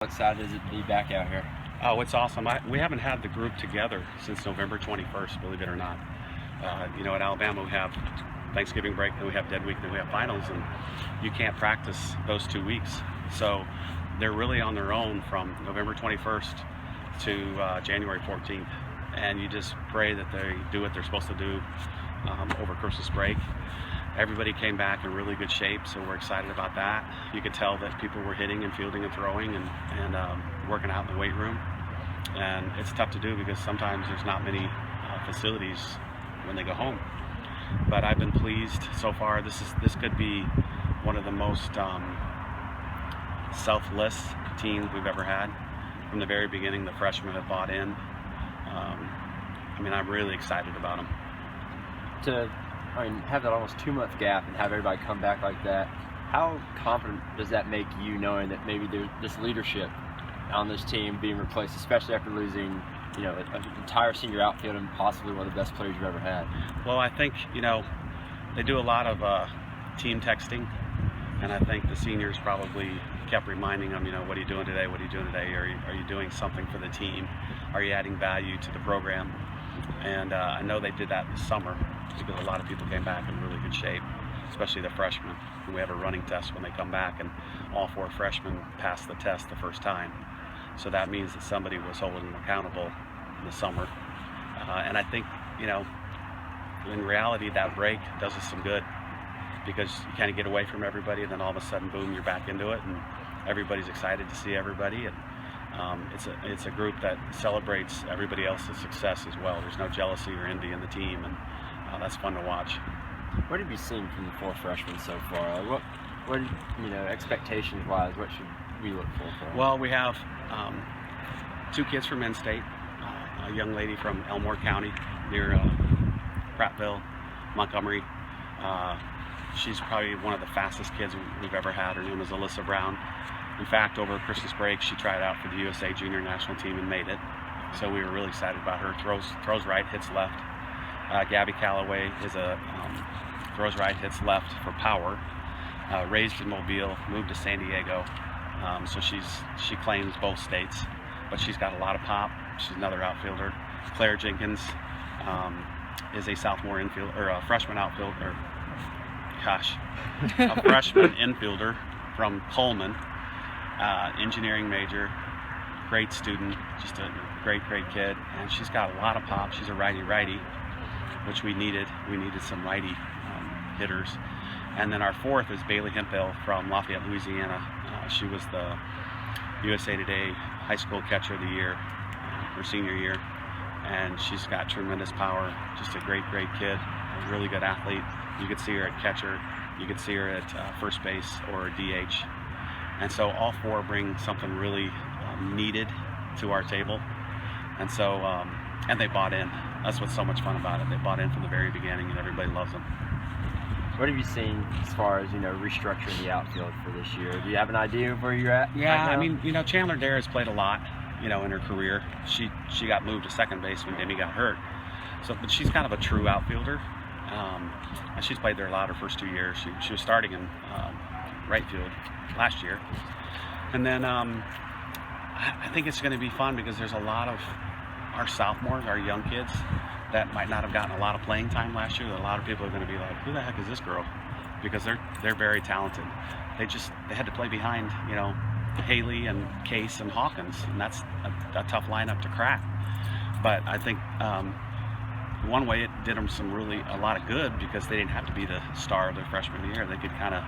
excited is it to be back out here? Oh, it's awesome. We haven't had the group together since November 21st, believe it or not. You know, at Alabama we have Thanksgiving break, then we have dead week, then we have finals, and you can't practice those 2 weeks. So they're really on their own from November 21st to January 14th. And you just pray that they do what they're supposed to do over Christmas break. Everybody came back in really good shape, so we're excited about that. You could tell that people were hitting and fielding and throwing and working out in the weight room. And it's tough to do because sometimes there's not many facilities when they go home. But I've been pleased so far. This could be one of the most selfless teams we've ever had. From the very beginning, the freshmen have bought in. I mean, I'm really excited about them. To have that almost 2-month gap and have everybody come back like that, how confident does that make you, knowing that maybe there's this leadership on this team being replaced, especially after losing, you know, an entire senior outfield and possibly one of the best players you've ever had? Well, I think, you know, they do a lot of team texting, and I think the seniors probably kept reminding them, you know, what are you doing today? What are you doing today? Are you doing something for the team? Are you adding value to the program? And I know they did that this summer because a lot of people came back in really good shape, especially the freshmen. And we have a running test when they come back, and all 4 freshmen passed the test the first time. So that means that somebody was holding them accountable in the summer. And I think, you know, in reality, that break does us some good because you kind of get away from everybody, and then all of a sudden, boom, you're back into it, and everybody's excited to see everybody. And it's a group that celebrates everybody else's success as well. There's no jealousy or envy in the team, and that's fun to watch. What have you seen from the 4 freshmen so far? What you know, expectations-wise, what should we look for? Well, we have 2 kids from in-state, a young lady from Elmore County near Prattville, Montgomery. She's probably one of the fastest kids we've ever had. Her name is Alyssa Brown. In fact, over Christmas break, she tried out for the USA Junior National Team and made it. So we were really excited about her. Throws right, hits left. Gabby Calloway is throws right, hits left for power. Raised in Mobile, moved to San Diego. So she claims both states, but she's got a lot of pop. She's another outfielder. Claire Jenkins is a sophomore infielder, or a freshman outfielder. A freshman infielder from Pullman. Engineering major, great student, just a great kid, and she's got a lot of pop. She's a righty, which we needed. We needed some righty hitters. And then our 4th is Bailey Hemphill from Lafayette, Louisiana. She was the USA Today High School Catcher of the Year, her senior year, and she's got tremendous power. Just a great kid, a really good athlete. You could see her at catcher, you could see her at first base or DH. And so all 4 bring something really needed to our table. And so, and they bought in. That's what's so much fun about it. They bought in from the very beginning, and everybody loves them. What have you seen as far as, you know, restructuring the outfield for this year? Do you have an idea of where you're at? Yeah, right now? I mean, you know, Chandler Dare has played a lot, you know, in her career. She got moved to second base when Demi got hurt. So, but she's kind of a true outfielder. And she's played there a lot her first 2 years. She was starting in right field last year. And then I think it's going to be fun because there's a lot of our sophomores, our young kids, that might not have gotten a lot of playing time last year. A lot of people are going to be like, who the heck is this girl? Because they're very talented. They had to play behind, you know, Haley and Case and Hawkins, and that's a tough lineup to crack. But I think one way it did them a lot of good because they didn't have to be the star of their freshman year. They could kind of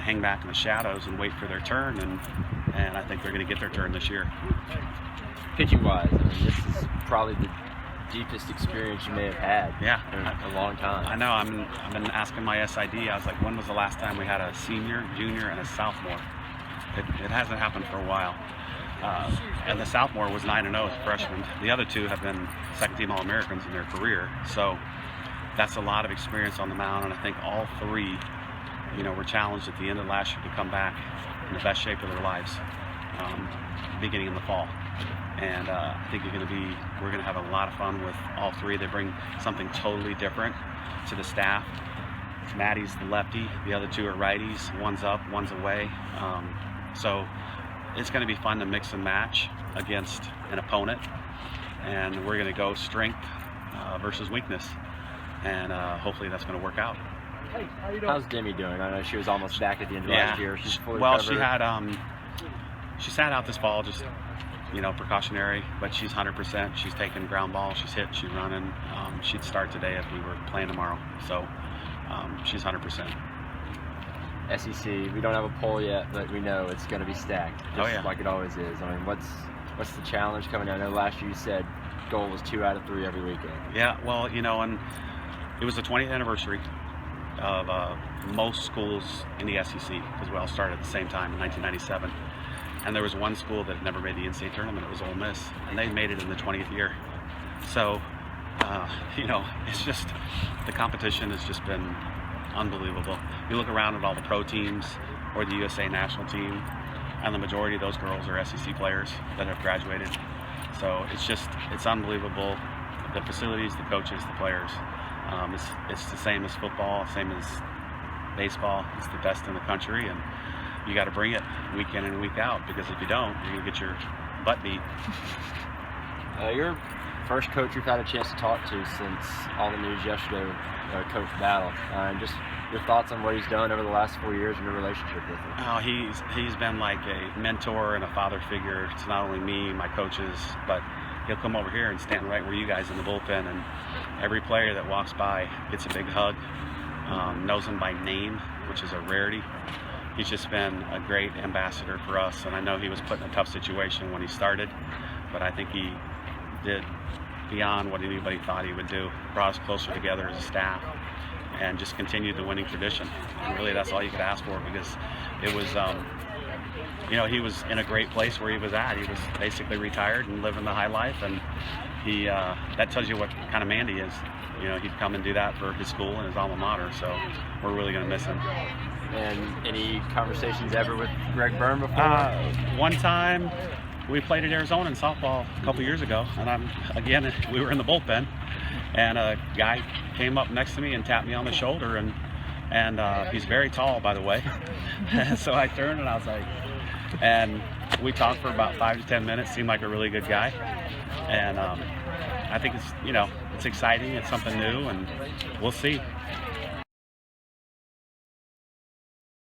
hang back in the shadows and wait for their turn, and I think they're going to get their turn this year. Pitching-wise, I mean, this is probably the deepest experience you may have had in a long time. I know. I've been asking my SID. I was like, when was the last time we had a senior, junior, and a sophomore? It hasn't happened for a while. And the sophomore was 9-0 as a freshman. The other 2 have been second-team All-Americans in their career. So that's a lot of experience on the mound, and I think all 3, you know, were challenged at the end of last year to come back in the best shape of their lives, beginning in the fall. And I think we're going to have a lot of fun with all 3. They bring something totally different to the staff. Maddie's the lefty, the other 2 are righties. One's up, one's away. So it's going to be fun to mix and match against an opponent, and we're going to go strength versus weakness, and hopefully that's going to work out. Hey, how you doing? How's Demi doing? I know she was almost back at the end of last year. She's fully recovered. She had she sat out this fall, just precautionary, but she's 100%. She's taking ground ball, she's hit, she's running. She'd start today if we were playing tomorrow, so she's 100%. SEC, we don't have a poll yet, but we know it's going to be stacked, just like it always is. I mean, what's the challenge coming down? I know last year you said goal was 2 out of 3 every weekend. Yeah, well, and it was the 20th anniversary of most schools in the SEC, because we all started at the same time in 1997. And there was one school that had never made the NCAA tournament. It was Ole Miss, and they made it in the 20th year. So, it's just, the competition has just been unbelievable. You look around at all the pro teams or the USA national team, and the majority of those girls are SEC players that have graduated. So it's unbelievable. The facilities, the coaches, the players. It's the same as football, same as baseball. It's the best in the country, and you got to bring it week in and week out, because if you don't, you're going to get your butt beat. You're first coach we've had a chance to talk to since all the news yesterday with Coach Battle. Just your thoughts on what he's done over the last 4 years and your relationship with him. Oh, he's been like a mentor and a father figure to not only me, my coaches, but he'll come over here and stand right where you guys in the bullpen, and every player that walks by gets a big hug, knows him by name, which is a rarity. He's just been a great ambassador for us, and I know he was put in a tough situation when he started, but I think he did beyond what anybody thought he would do. Brought us closer together as a staff, and just continued the winning tradition. And really, that's all you could ask for, because it was, he was in a great place where he was at. He was basically retired and living the high life, and he that tells you what kind of man he is. He'd come and do that for his school and his alma mater, so we're really going to miss him. And any conversations ever with Greg Byrne before? One time we played at Arizona in softball a couple years ago, and we were in the bullpen, and a guy came up next to me and tapped me on the shoulder, and he's very tall, by the way. So I turned and I was like, and we talked for about 5 to 10 minutes. Seemed like a really good guy, and I think it's exciting. It's something new, and we'll see.